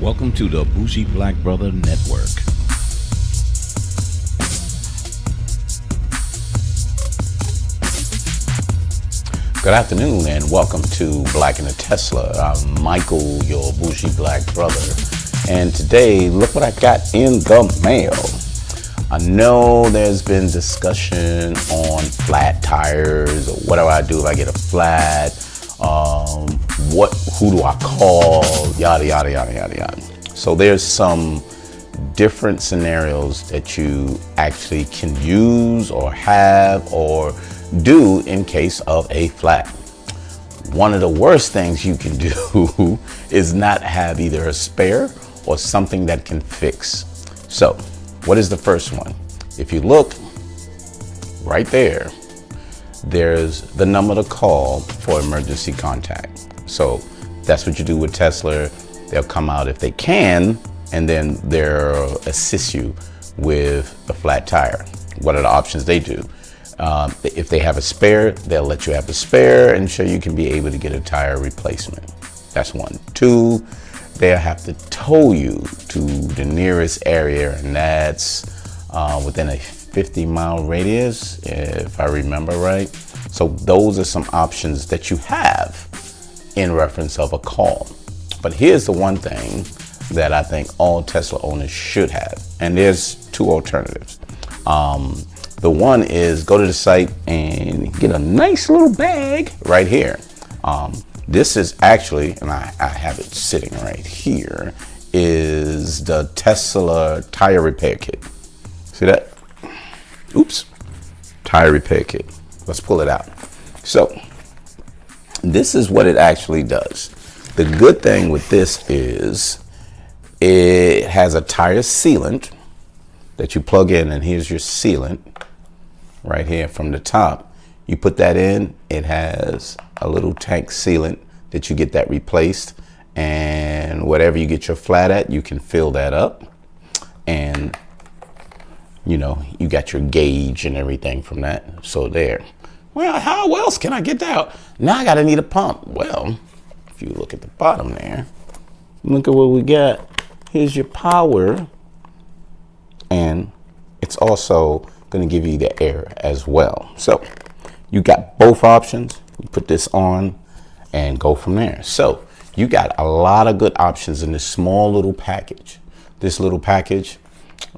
Welcome to the Bougie Black Brother Network. Good afternoon and welcome to Black in a Tesla. I'm Michael, your bougie black brother. And today, look what I got in the mail. I know there's been discussion on flat tires or what do I do if I get a flat? Who do I call? Yada, yada, yada, yada, yada. So there's some different scenarios that you actually can use or have or do in case of a flat. One of the worst things you can do is not have either a spare or something that can fix. So what is the first one? If you look right there, there's the number to call for emergency contact. So that's what you do with Tesla. They'll come out if they can, and then they'll assist you with a flat tire. What are the options they do? If they have a spare, they'll let you have the spare and show you can be able to get a tire replacement. That's one. Two, they'll have to tow you to the nearest area, and that's within a 50-mile radius, if I remember right. So those are some options that you have in reference of a call. But here's the one thing that I think all Tesla owners should have, and there's two alternatives. The one is go to the site and get a nice little bag right here. This is actually, and I have it sitting right here, is the Tesla tire repair kit. See that? Oops. Tire repair kit. Let's pull it out. So this is what it actually does. The good thing with this is it has a tire sealant that you plug in, and here's your sealant right here from the top. You put that in, it has a little tank sealant that you get that replaced, and whatever you get your flat at, you can fill that up, and you know, you got your gauge and everything from that. So there. Well, how else can I get that? Now I gotta need a pump. Well, if you look at the bottom there, look at what we got. Here's your power, and it's also gonna give you the air as well. So you got both options. You put this on and go from there. So you got a lot of good options in this small little package. This little package,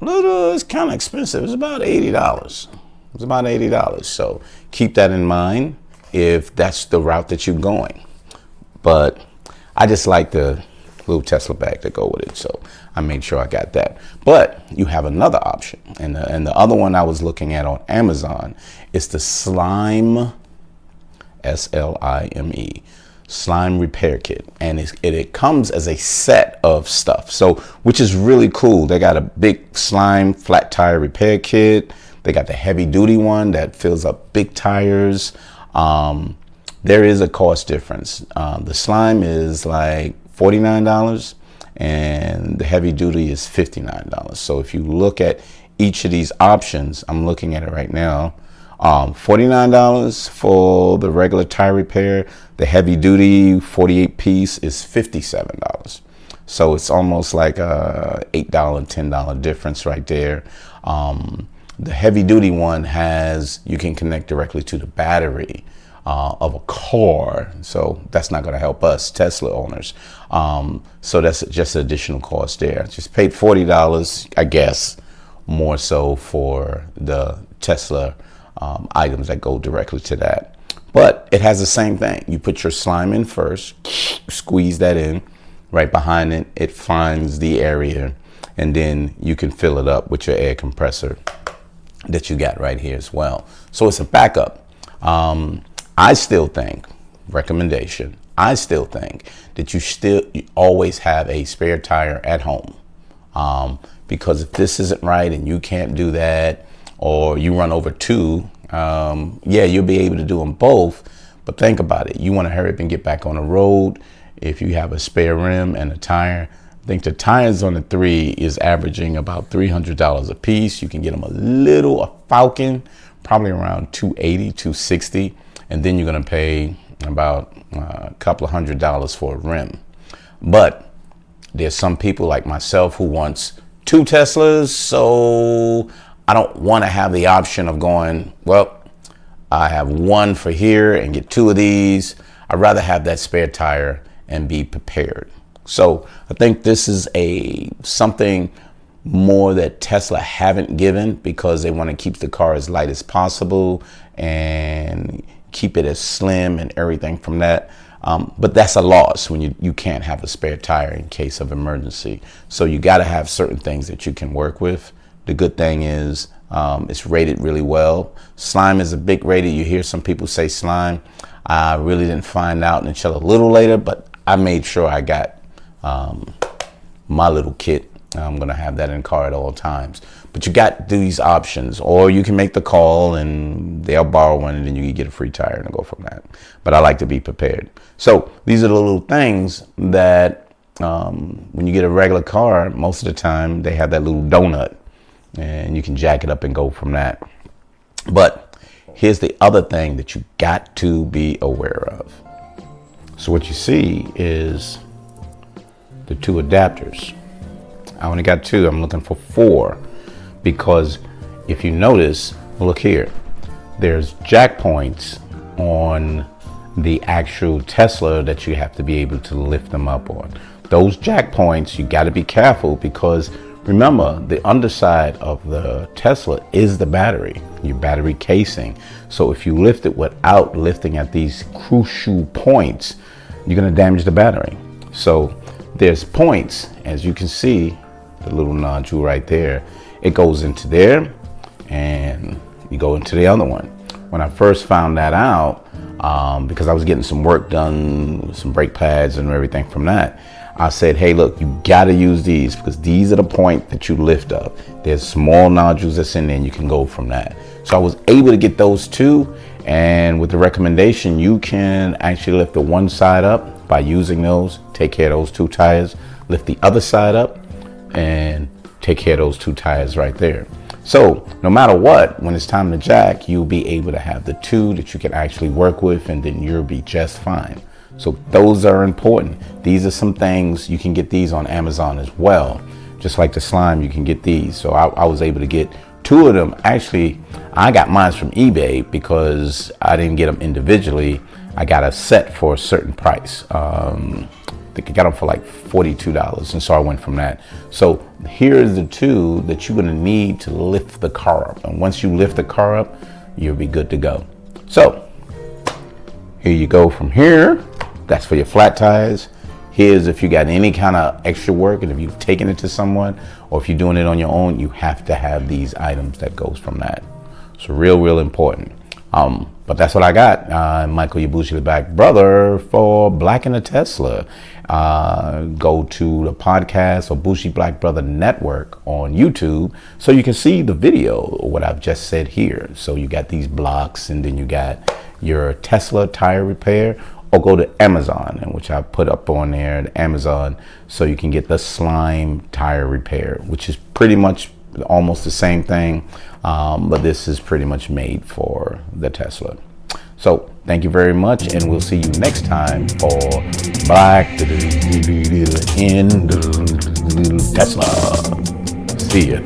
it's kind of expensive. It's about $80. It's about $80. So keep that in mind if that's the route that you're going. But I just like the little Tesla bag to go with it. So I made sure I got that. But you have another option. And the other one I was looking at on Amazon is the Slime, S-L-I-M-E, Slime Repair Kit. And it comes as a set of stuff. So, which is really cool. They got a big slime flat tire repair kit. They got the heavy duty one that fills up big tires. There is a cost difference. The slime is like $49 and the heavy duty is $59. So if you look at each of these options, I'm looking at it right now, $49 for the regular tire repair. The heavy duty 48 piece is $57. So it's almost like a $8, $10 difference right there. The heavy duty one you can connect directly to the battery of a car. So that's not going to help us Tesla owners. So that's just additional cost there. Just paid $40, I guess, more so for the Tesla items that go directly to that. But it has the same thing. You put your slime in first, squeeze that in. Right behind it, it finds the area, and then you can fill it up with your air compressor that you got right here as well. So it's a backup. I still think, recommendation, I still think that you always have a spare tire at home. Because if this isn't right and you can't do that, or you run over two, yeah, you'll be able to do them both. But think about it. You want to hurry up and get back on the road. If you have a spare rim and a tire, I think the tires on the 3 is averaging about $300 a piece. You can get them a Falcon, probably around $280, $260. And then you're going to pay about a couple of $100 for a rim. But there's some people like myself who wants 2 Teslas, so I don't want to have the option of going, well, I have 1 for here and get 2 of these. I'd rather have that spare tire and be prepared. So I think this is something more that Tesla haven't given, because they want to keep the car as light as possible and keep it as slim and everything from that. But that's a loss when you can't have a spare tire in case of emergency. So you got to have certain things that you can work with. The good thing is it's rated really well. Slime is a big rated. You hear some people say slime. I really didn't find out until a little later, but I made sure I got my little kit. I'm going to have that in the car at all times. But you got these options, or you can make the call and they'll borrow one and then you can get a free tire and go from that. But I like to be prepared. So these are the little things that when you get a regular car, most of the time they have that little donut and you can jack it up and go from that. But here's the other thing that you got to be aware of. So what you see is the 2 adapters. I only got 2. I'm looking for 4, because if you notice, look here, there's jack points on the actual Tesla that you have to be able to lift them up on. Those jack points, you got to be careful, because remember, the underside of the Tesla is the battery, your battery casing. So if you lift it without lifting at these crucial points, you're going to damage the battery. So there's points, as you can see, the little nodule right there. It goes into there and you go into the other one. When I first found that out, because I was getting some work done, some brake pads and everything from that, I said, hey, look, you got to use these, because these are the point that you lift up. There's small nodules that's in there and you can go from that. So I was able to get those 2. And with the recommendation, you can actually lift the one side up by using those, take care of those 2 tires, lift the other side up and take care of those 2 tires right there. So no matter what, when it's time to jack, you'll be able to have the 2 that you can actually work with, and then you'll be just fine. So those are important. These are some things, you can get these on Amazon as well. Just like the slime, you can get these. So I was able to get 2 of them. Actually, I got mine from eBay because I didn't get them individually. I got a set for a certain price. I think I got them for like $42, and so I went from that. So here's the 2 that you're gonna need to lift the car up. And once you lift the car up, you'll be good to go. So here you go from here. That's for your flat tires. Here's if you got any kind of extra work, and if you've taken it to someone, or if you're doing it on your own, you have to have these items that goes from that. So real important. But that's what I got. Michael Yabushi, the Black Brother, for Black in a Tesla. Go to the podcast or Bushi Black Brother Network on YouTube so you can see the video of what I've just said here. So you got these blocks, and then you got your Tesla tire repair, or go to Amazon, and which I put up on there, the Amazon, so you can get the slime tire repair, which is pretty much almost the same thing, but this is pretty much made for the Tesla. So thank you very much, and we'll see you next time for Black in Tesla. See ya.